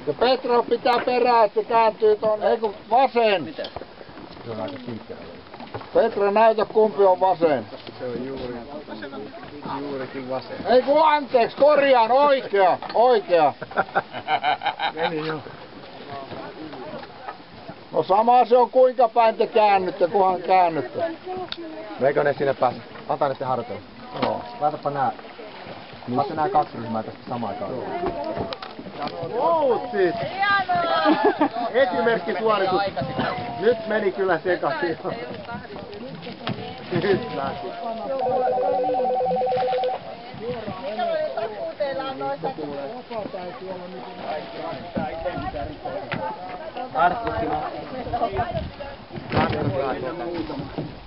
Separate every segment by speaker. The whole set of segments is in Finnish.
Speaker 1: Ja Petra pitää perää, että se kääntyy tonne. Ei kun vasen.
Speaker 2: Mitä?
Speaker 3: Se on aika kinkkerä.
Speaker 1: Petra, näytä kumpi on vasen.
Speaker 3: Se on juurikin vasen.
Speaker 1: Ei kun anteeksi, korjaan, oikea, oikea.
Speaker 3: Meni jo.
Speaker 1: No sama se on kuinka päin te käännytte, kunhan käännytte.
Speaker 3: Meikö ne sinne pääse? Anta ne harjoitella.
Speaker 1: Joo.
Speaker 3: Laitapa nää. Laita nää kaksi ryhmää tästä samaan aikaan.
Speaker 1: Loutsit!
Speaker 3: Esimerkkisuoritus. Nyt meni kyllä sekaisin. Nyt lähti.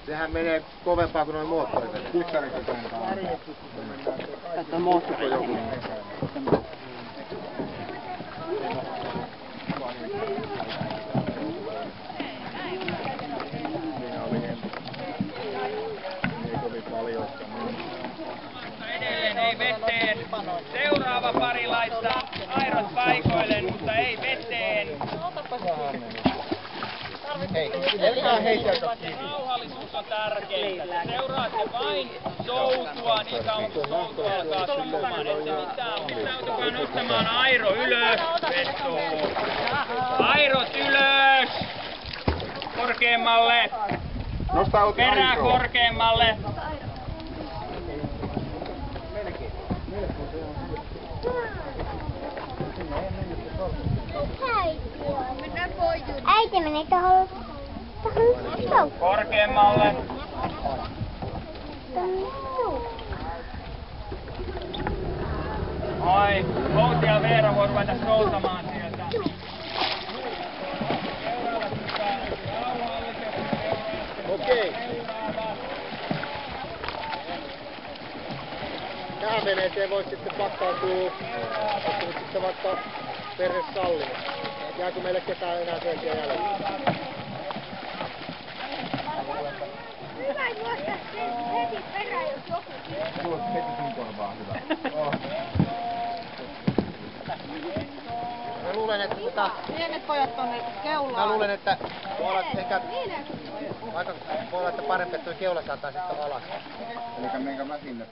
Speaker 3: Sehän menee kovempaa kuin noin moottorit.
Speaker 2: Tästä moottori joku.
Speaker 4: Edelleen ei veteen. Seuraava pari laittaa airot paikoilleen, mutta ei veteen. Rauhallisuus on tärkeintä. Seuraatte vain soutua niin kauan kun soutu alkaa sujumaan. Ette mitään nostamaan airo ylös. Vetoo. Airot ylös. Korkeammalle. Perää korkeammalle.
Speaker 5: Äiti meni tuohon
Speaker 4: Korkeammalle. Oi, Outi ja Veera voi ruveta soutamaan sieltä.
Speaker 3: Okei. Tähän veneeseen voisi sitten pakkautua, että nyt sitten vaikka perhe sallii. Jääkö meille ketään enää selkeä jäljellä?
Speaker 5: Hyvä juosta heti perään, jos joku
Speaker 3: Kuulostaa heti sun korvaan hyvä. Mä luulen, että
Speaker 2: Pienet pojat tonne keulaan.
Speaker 3: Mä luulen, että voi olla, että ehkä aika voi olla, että parempi, että tuo keula saattaa sitten alas. Elikkä menkö mä sinne?